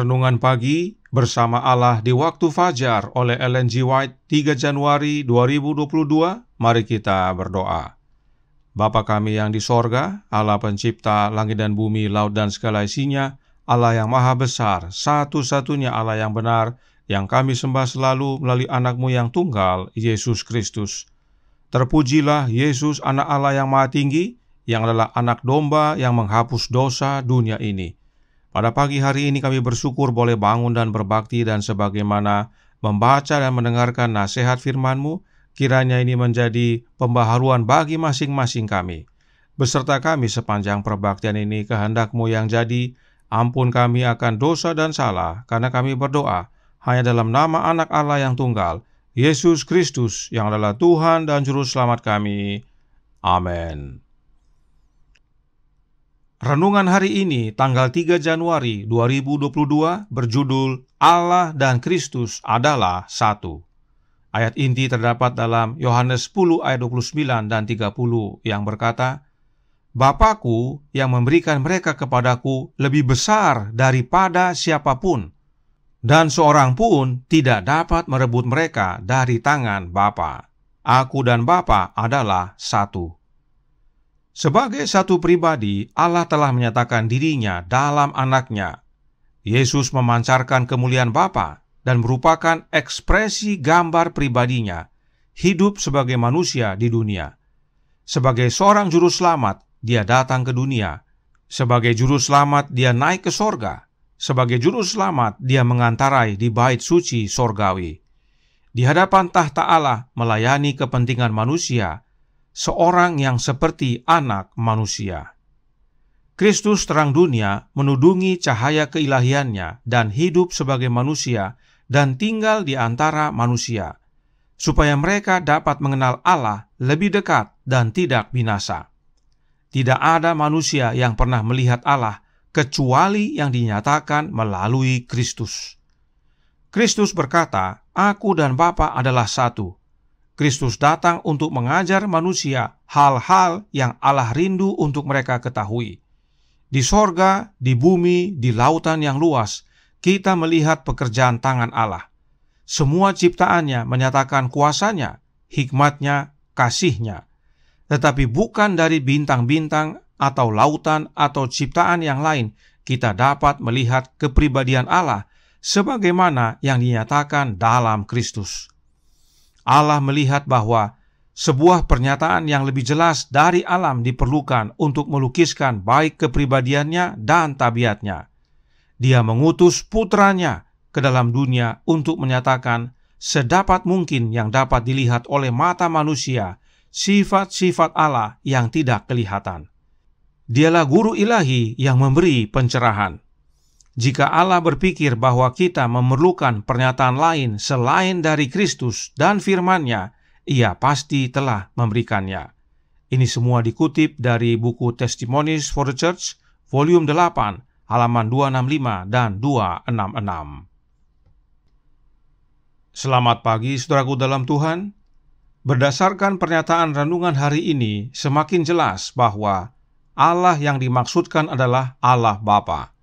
Renungan Pagi Bersama Allah di Waktu Fajar oleh Ellen G. White 3 Januari 2022. Mari kita berdoa. Bapa kami yang di sorga, Allah pencipta langit dan bumi, laut dan segala isinya, Allah yang maha besar, satu-satunya Allah yang benar, yang kami sembah selalu melalui anak-Mu yang tunggal, Yesus Kristus. Terpujilah Yesus, anak Allah yang maha tinggi, yang adalah anak domba yang menghapus dosa dunia ini. Pada pagi hari ini kami bersyukur boleh bangun dan berbakti, dan sebagaimana membaca dan mendengarkan nasihat firman-Mu, kiranya ini menjadi pembaharuan bagi masing-masing kami. Beserta kami sepanjang perbaktian ini, kehendak-Mu yang jadi, ampun kami akan dosa dan salah, karena kami berdoa hanya dalam nama anak Allah yang tunggal, Yesus Kristus, yang adalah Tuhan dan Juru Selamat kami. Amin. Renungan hari ini, tanggal 3 Januari 2022, berjudul Allah dan Kristus adalah satu. Ayat inti terdapat dalam Yohanes 10 ayat 29 dan 30 yang berkata, Bapa-Ku yang memberikan mereka kepadaku lebih besar daripada siapapun, dan seorang pun tidak dapat merebut mereka dari tangan Bapa. Aku dan Bapa adalah satu. Sebagai satu pribadi, Allah telah menyatakan dirinya dalam anaknya. Yesus memancarkan kemuliaan Bapa dan merupakan ekspresi gambar pribadinya, hidup sebagai manusia di dunia. Sebagai seorang juru selamat, dia datang ke dunia. Sebagai juru selamat, dia naik ke sorga. Sebagai juru selamat, dia mengantarai di bait suci sorgawi. Di hadapan tahta Allah melayani kepentingan manusia, seorang yang seperti anak manusia. Kristus terang dunia menudungi cahaya keilahiannya dan hidup sebagai manusia dan tinggal di antara manusia, supaya mereka dapat mengenal Allah lebih dekat dan tidak binasa. Tidak ada manusia yang pernah melihat Allah kecuali yang dinyatakan melalui Kristus. Kristus berkata, Aku dan Bapa adalah satu. Kristus datang untuk mengajar manusia hal-hal yang Allah rindu untuk mereka ketahui. Di sorga, di bumi, di lautan yang luas, kita melihat pekerjaan tangan Allah. Semua ciptaannya menyatakan kuasanya, hikmatnya, kasihnya. Tetapi bukan dari bintang-bintang atau lautan atau ciptaan yang lain kita dapat melihat kepribadian Allah sebagaimana yang dinyatakan dalam Kristus. Allah melihat bahwa sebuah pernyataan yang lebih jelas dari alam diperlukan untuk melukiskan baik kepribadiannya dan tabiatnya. Dia mengutus putranya ke dalam dunia untuk menyatakan sedapat mungkin yang dapat dilihat oleh mata manusia, sifat-sifat Allah yang tidak kelihatan. Dialah guru ilahi yang memberi pencerahan. Jika Allah berpikir bahwa kita memerlukan pernyataan lain selain dari Kristus dan firman-Nya, Ia pasti telah memberikannya. Ini semua dikutip dari buku Testimonies for the Church, volume 8, halaman 265 dan 266. Selamat pagi, saudaraku dalam Tuhan. Berdasarkan pernyataan renungan hari ini, semakin jelas bahwa Allah yang dimaksudkan adalah Allah Bapa.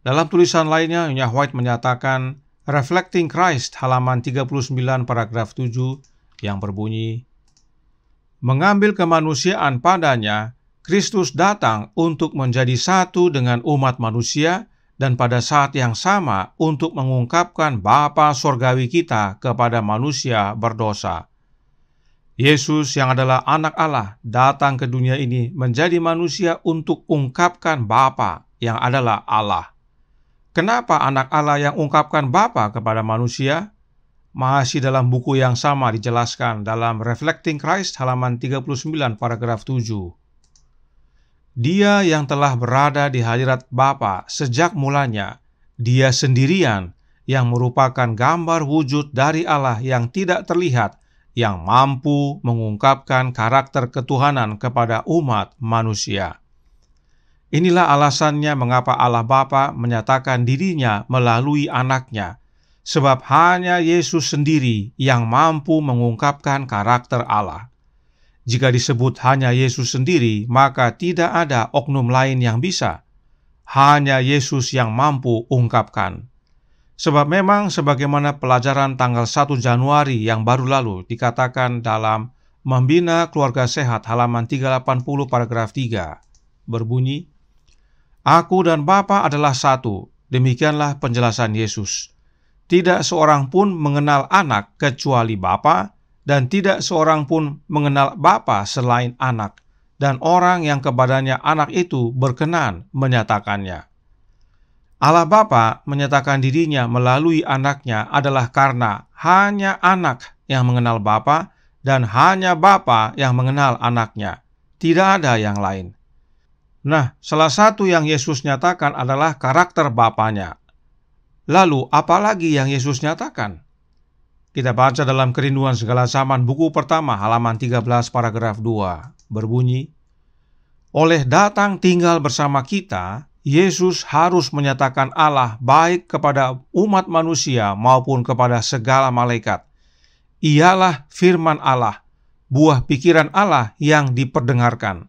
Dalam tulisan lainnya, Nyonya White menyatakan, Reflecting Christ, halaman 39 paragraf 7, yang berbunyi, Mengambil kemanusiaan padanya, Kristus datang untuk menjadi satu dengan umat manusia, dan pada saat yang sama untuk mengungkapkan Bapa sorgawi kita kepada manusia berdosa. Yesus yang adalah anak Allah datang ke dunia ini menjadi manusia untuk ungkapkan Bapa yang adalah Allah. Kenapa anak Allah yang ungkapkan Bapa kepada manusia? Masih dalam buku yang sama dijelaskan dalam Reflecting Christ halaman 39 paragraf 7. Dia yang telah berada di hadirat Bapa sejak mulanya, Dia sendirian yang merupakan gambar wujud dari Allah yang tidak terlihat, yang mampu mengungkapkan karakter ketuhanan kepada umat manusia. Inilah alasannya mengapa Allah Bapa menyatakan dirinya melalui anaknya, sebab hanya Yesus sendiri yang mampu mengungkapkan karakter Allah. Jika disebut hanya Yesus sendiri, maka tidak ada oknum lain yang bisa. hanya Yesus yang mampu ungkapkan. Sebab memang sebagaimana pelajaran tanggal 1 Januari yang baru lalu dikatakan dalam Membina Keluarga Sehat halaman 380 paragraf 3, berbunyi, Aku dan Bapa adalah satu. Demikianlah penjelasan Yesus. Tidak seorang pun mengenal anak kecuali Bapa, dan tidak seorang pun mengenal Bapa selain anak, dan orang yang kepadanya anak itu berkenan menyatakannya. Allah Bapa menyatakan dirinya melalui anaknya adalah karena hanya anak yang mengenal Bapa, dan hanya Bapa yang mengenal anaknya. Tidak ada yang lain. Nah, salah satu yang Yesus nyatakan adalah karakter Bapanya. Lalu, apalagi yang Yesus nyatakan? Kita baca dalam Kerinduan Segala Zaman buku pertama halaman 13 paragraf 2, berbunyi, Oleh datang tinggal bersama kita, Yesus harus menyatakan Allah baik kepada umat manusia maupun kepada segala malaikat. Ialah firman Allah, buah pikiran Allah yang diperdengarkan.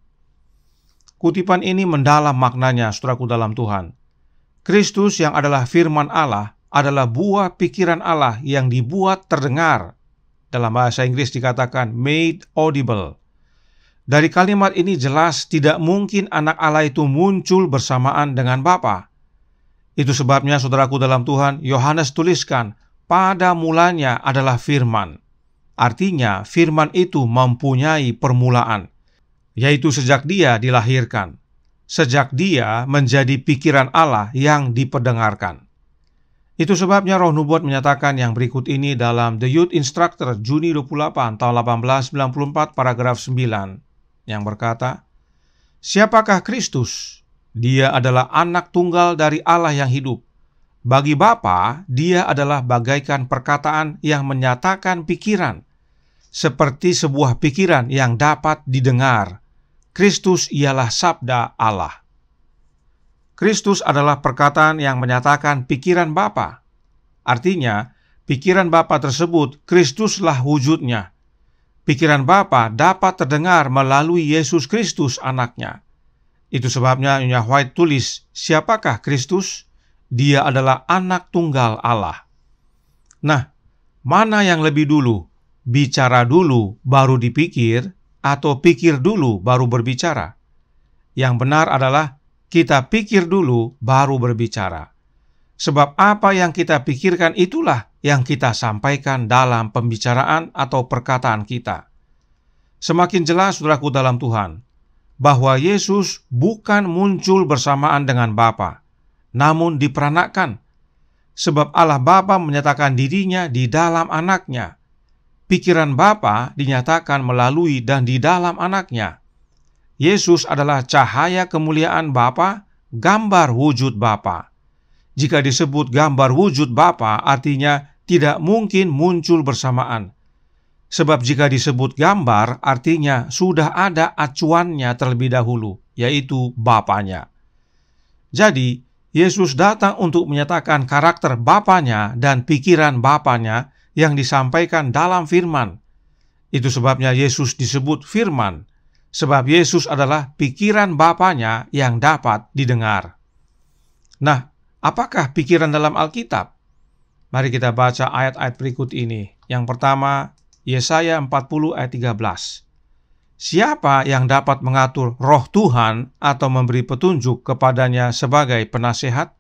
Kutipan ini mendalam maknanya, saudaraku dalam Tuhan. Kristus yang adalah firman Allah adalah buah pikiran Allah yang dibuat terdengar. Dalam bahasa Inggris dikatakan made audible. Dari kalimat ini jelas tidak mungkin anak Allah itu muncul bersamaan dengan Bapa. Itu sebabnya, saudaraku dalam Tuhan, Yohanes tuliskan, pada mulanya adalah firman. Artinya, firman itu mempunyai permulaan, yaitu sejak dia dilahirkan. Sejak dia menjadi pikiran Allah yang diperdengarkan. Itu sebabnya Roh Nubuat menyatakan yang berikut ini dalam The Youth Instructor Juni 28 tahun 1894 paragraf 9, yang berkata, Siapakah Kristus? Dia adalah anak tunggal dari Allah yang hidup. Bagi Bapa, dia adalah bagaikan perkataan yang menyatakan pikiran, seperti sebuah pikiran yang dapat didengar. Kristus ialah sabda Allah. Kristus adalah perkataan yang menyatakan pikiran Bapa. Artinya, pikiran Bapa tersebut Kristuslah wujudnya. Pikiran Bapa dapat terdengar melalui Yesus Kristus anaknya. Itu sebabnya Nyonya White tulis, siapakah Kristus? Dia adalah anak tunggal Allah. Nah, mana yang lebih dulu? Bicara dulu baru dipikir, atau pikir dulu baru berbicara? Yang benar adalah kita pikir dulu baru berbicara. Sebab apa yang kita pikirkan itulah yang kita sampaikan dalam pembicaraan atau perkataan kita. Semakin jelas, saudaraku dalam Tuhan, bahwa Yesus bukan muncul bersamaan dengan Bapa, namun diperanakkan. Sebab Allah Bapa menyatakan dirinya di dalam anaknya. Pikiran Bapa dinyatakan melalui dan di dalam anaknya. Yesus adalah cahaya kemuliaan Bapa, gambar wujud Bapa. Jika disebut gambar wujud Bapa, artinya tidak mungkin muncul bersamaan. Sebab jika disebut gambar, artinya sudah ada acuannya terlebih dahulu, yaitu Bapanya. Jadi, Yesus datang untuk menyatakan karakter Bapanya dan pikiran Bapanya yang disampaikan dalam firman. Itu sebabnya Yesus disebut firman, sebab Yesus adalah pikiran Bapanya yang dapat didengar. Nah, apakah pikiran dalam Alkitab? Mari kita baca ayat-ayat berikut ini. Yang pertama, Yesaya 40 ayat 13. Siapa yang dapat mengatur roh Tuhan atau memberi petunjuk kepadanya sebagai penasehat?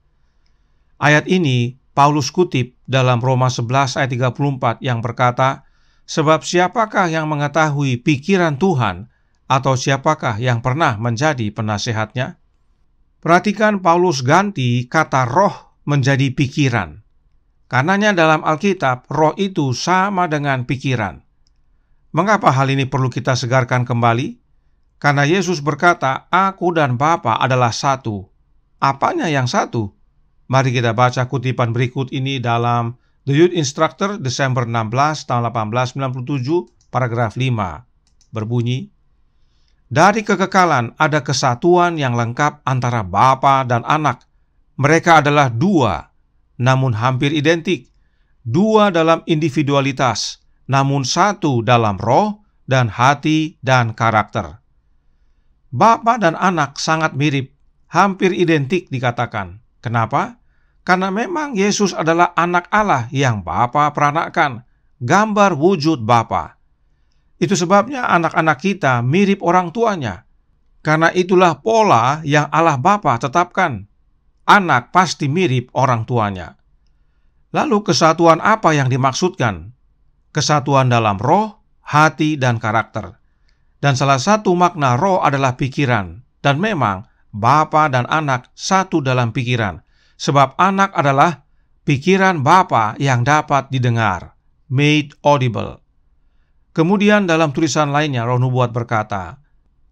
Ayat ini Paulus kutip dalam Roma 11 ayat 34 yang berkata, Sebab siapakah yang mengetahui pikiran Tuhan, atau siapakah yang pernah menjadi penasehatnya? Perhatikan Paulus ganti kata roh menjadi pikiran. Karenanya dalam Alkitab, roh itu sama dengan pikiran. Mengapa hal ini perlu kita segarkan kembali? Karena Yesus berkata, Aku dan Bapa adalah satu. Apanya yang satu? Mari kita baca kutipan berikut ini dalam The Youth Instructor Desember 16 tahun 1897 paragraf 5. Berbunyi, Dari kekekalan ada kesatuan yang lengkap antara Bapa dan Anak. Mereka adalah dua, namun hampir identik. Dua dalam individualitas, namun satu dalam roh dan hati dan karakter. Bapa dan Anak sangat mirip, hampir identik dikatakan. Kenapa? Karena memang Yesus adalah anak Allah yang Bapa peranakan, gambar wujud Bapa. Itu sebabnya anak-anak kita mirip orang tuanya. Karena itulah pola yang Allah Bapa tetapkan. Anak pasti mirip orang tuanya. Lalu kesatuan apa yang dimaksudkan? Kesatuan dalam roh, hati, dan karakter. Dan salah satu makna roh adalah pikiran. Dan memang Bapa dan anak satu dalam pikiran. Sebab anak adalah pikiran Bapa yang dapat didengar. Made audible. Kemudian dalam tulisan lainnya Roh Nubuat berkata,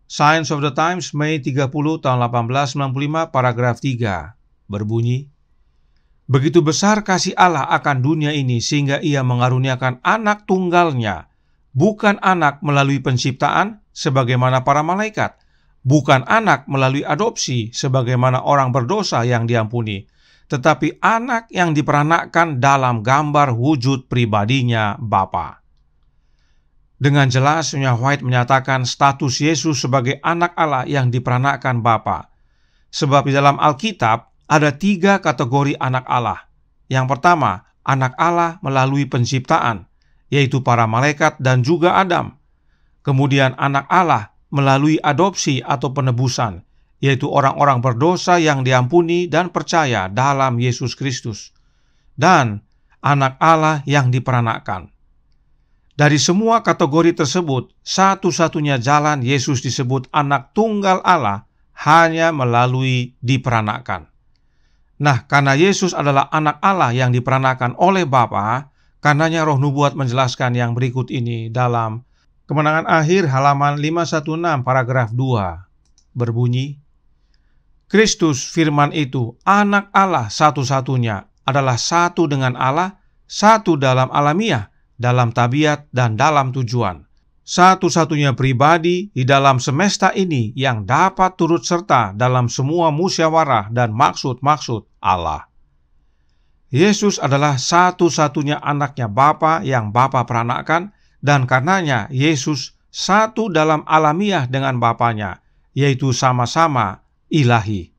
Signs of the Times, Mei 30 tahun 1895, paragraf 3, berbunyi, begitu besar kasih Allah akan dunia ini sehingga ia mengaruniakan anak tunggalnya, bukan anak melalui penciptaan sebagaimana para malaikat, bukan anak melalui adopsi sebagaimana orang berdosa yang diampuni, tetapi anak yang diperanakkan dalam gambar wujud pribadinya Bapa. Dengan jelas, Nyonya White menyatakan status Yesus sebagai anak Allah yang diperanakkan Bapa. Sebab di dalam Alkitab ada 3 kategori anak Allah. Yang pertama, anak Allah melalui penciptaan, yaitu para malaikat dan juga Adam. Kemudian anak Allah melalui adopsi atau penebusan, yaitu orang-orang berdosa yang diampuni dan percaya dalam Yesus Kristus. Dan anak Allah yang diperanakkan. Dari semua kategori tersebut, satu-satunya jalan Yesus disebut anak tunggal Allah hanya melalui diperanakkan. Nah, karena Yesus adalah anak Allah yang diperanakkan oleh Bapa, karenanya Roh Nubuat menjelaskan yang berikut ini dalam Kemenangan Akhir halaman 516 paragraf 2. Berbunyi, Kristus firman itu, anak Allah satu-satunya, adalah satu dengan Allah, satu dalam alamiah, dalam tabiat dan dalam tujuan. Satu-satunya pribadi di dalam semesta ini yang dapat turut serta dalam semua musyawarah dan maksud-maksud Allah. Yesus adalah satu-satunya anaknya Bapa yang Bapa peranakkan, dan karenanya Yesus satu dalam alamiah dengan Bapanya, yaitu sama-sama ilahi.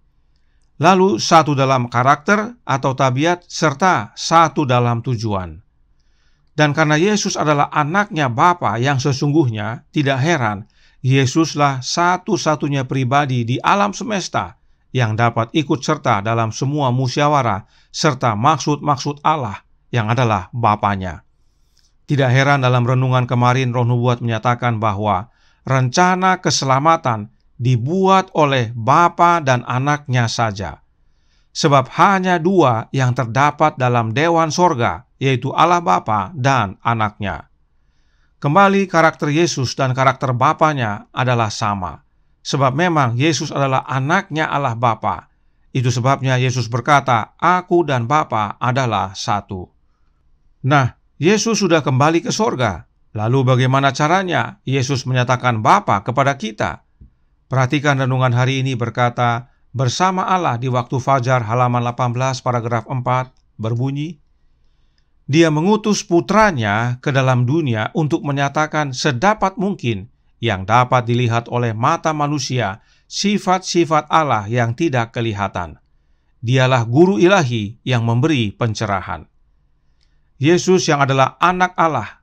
Lalu satu dalam karakter atau tabiat, serta satu dalam tujuan. Dan karena Yesus adalah anaknya Bapa yang sesungguhnya, tidak heran Yesuslah satu-satunya pribadi di alam semesta yang dapat ikut serta dalam semua musyawarah serta maksud-maksud Allah yang adalah Bapanya. Tidak heran dalam renungan kemarin Roh Nubuat menyatakan bahwa rencana keselamatan dibuat oleh Bapa dan anaknya saja. Sebab hanya 2 yang terdapat dalam dewan sorga, yaitu Allah Bapa dan anaknya. Kembali karakter Yesus dan karakter Bapanya adalah sama. Sebab memang Yesus adalah anaknya Allah Bapa. Itu sebabnya Yesus berkata, Aku dan Bapa adalah satu. Nah, Yesus sudah kembali ke sorga. Lalu bagaimana caranya Yesus menyatakan Bapa kepada kita? Perhatikan renungan hari ini berkata, bersama Allah di waktu fajar halaman 18 paragraf 4 berbunyi, Dia mengutus putranya ke dalam dunia untuk menyatakan sedapat mungkin yang dapat dilihat oleh mata manusia sifat-sifat Allah yang tidak kelihatan. Dialah guru ilahi yang memberi pencerahan. Yesus yang adalah anak Allah,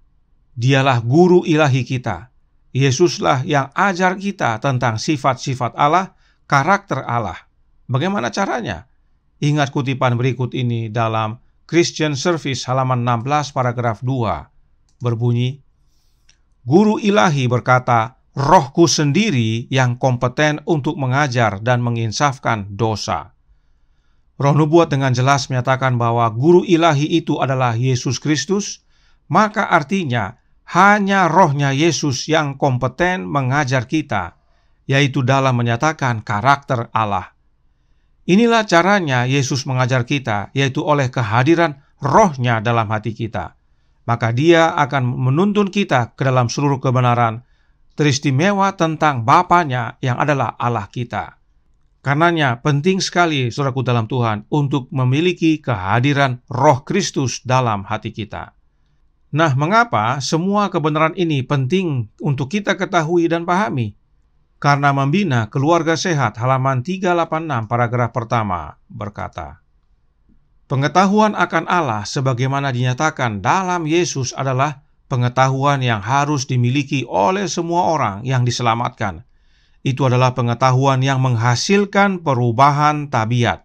Dialah guru ilahi kita. Yesuslah yang ajar kita tentang sifat-sifat Allah, karakter Allah. Bagaimana caranya? Ingat kutipan berikut ini dalam Christian Service halaman 16 paragraf 2. Berbunyi, Guru ilahi berkata, Rohku sendiri yang kompeten untuk mengajar dan menginsafkan dosa. Roh Nubuat dengan jelas menyatakan bahwa guru ilahi itu adalah Yesus Kristus, maka artinya hanya rohnya Yesus yang kompeten mengajar kita, yaitu dalam menyatakan karakter Allah. Inilah caranya Yesus mengajar kita, yaitu oleh kehadiran rohnya dalam hati kita. Maka Dia akan menuntun kita ke dalam seluruh kebenaran, teristimewa tentang Bapanya yang adalah Allah kita. Karenanya penting sekali, saudaraku dalam Tuhan, untuk memiliki kehadiran roh Kristus dalam hati kita. Nah, mengapa semua kebenaran ini penting untuk kita ketahui dan pahami? karena membina keluarga sehat, halaman 386 paragraf pertama berkata, pengetahuan akan Allah sebagaimana dinyatakan dalam Yesus adalah pengetahuan yang harus dimiliki oleh semua orang yang diselamatkan. Itu adalah pengetahuan yang menghasilkan perubahan tabiat.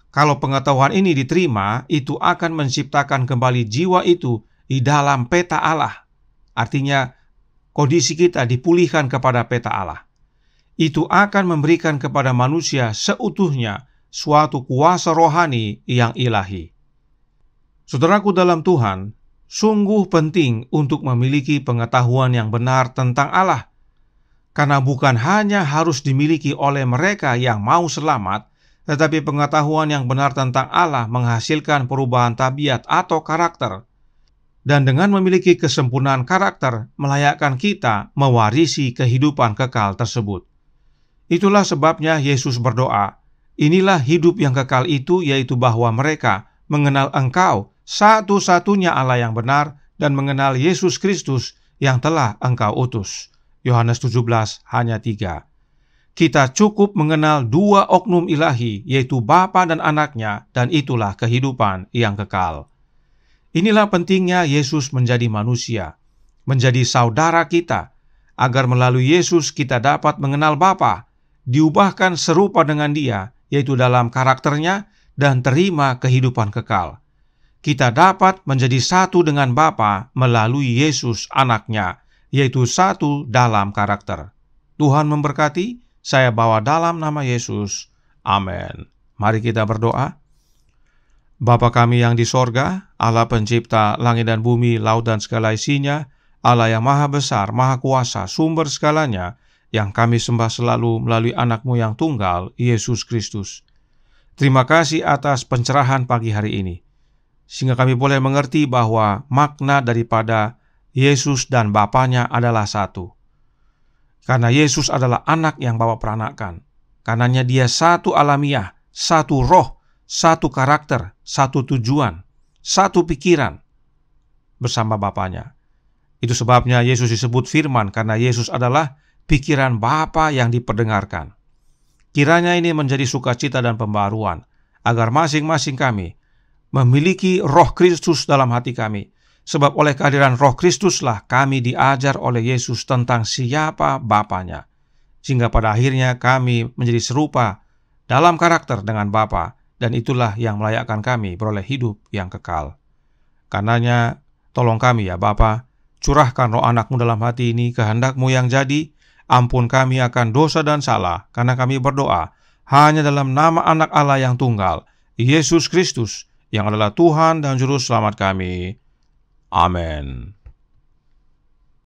Kalau pengetahuan ini diterima, itu akan menciptakan kembali jiwa itu di dalam peta Allah. Artinya, kondisi kita dipulihkan kepada peta Allah. Itu akan memberikan kepada manusia seutuhnya suatu kuasa rohani yang ilahi. Saudaraku dalam Tuhan, sungguh penting untuk memiliki pengetahuan yang benar tentang Allah, karena bukan hanya harus dimiliki oleh mereka yang mau selamat, tetapi pengetahuan yang benar tentang Allah menghasilkan perubahan tabiat atau karakter. Dan dengan memiliki kesempurnaan karakter, melayakkan kita mewarisi kehidupan kekal tersebut. Itulah sebabnya Yesus berdoa, inilah hidup yang kekal itu, yaitu bahwa mereka mengenal Engkau, satu-satunya Allah yang benar, dan mengenal Yesus Kristus yang telah Engkau utus. Yohanes 17 hanya 3. Kita cukup mengenal dua oknum ilahi, yaitu Bapa dan Anaknya, dan itulah kehidupan yang kekal. Inilah pentingnya Yesus menjadi manusia, menjadi saudara kita, agar melalui Yesus kita dapat mengenal Bapa, diubahkan serupa dengan Dia, yaitu dalam karakternya, dan terima kehidupan kekal. Kita dapat menjadi satu dengan Bapa melalui Yesus Anaknya, yaitu satu dalam karakter. Tuhan memberkati, saya bawa dalam nama Yesus. Amin. Mari kita berdoa. Bapa kami yang di sorga, Allah pencipta langit dan bumi, laut dan segala isinya, Allah yang maha besar, maha kuasa, sumber segalanya, yang kami sembah selalu melalui anak-Mu yang tunggal, Yesus Kristus. Terima kasih atas pencerahan pagi hari ini, sehingga kami boleh mengerti bahwa makna daripada Yesus dan Bapanya adalah satu. Karena Yesus adalah anak yang Bapa peranakan, karenanya Dia satu alamiah, satu roh, satu karakter, satu tujuan, satu pikiran bersama Bapanya. Itu sebabnya Yesus disebut firman, karena Yesus adalah pikiran Bapa yang diperdengarkan. Kiranya ini menjadi sukacita dan pembaruan, agar masing-masing kami memiliki roh Kristus dalam hati kami, sebab oleh kehadiran roh Kristuslah kami diajar oleh Yesus tentang siapa Bapanya, sehingga pada akhirnya kami menjadi serupa dalam karakter dengan Bapa, dan itulah yang melayakkan kami beroleh hidup yang kekal. Karenanya, tolong kami ya Bapa, curahkan roh anak-Mu dalam hati ini, kehendak-Mu yang jadi. Ampun kami akan dosa dan salah, karena kami berdoa hanya dalam nama anak Allah yang tunggal, Yesus Kristus, yang adalah Tuhan dan Juru Selamat kami. Amin.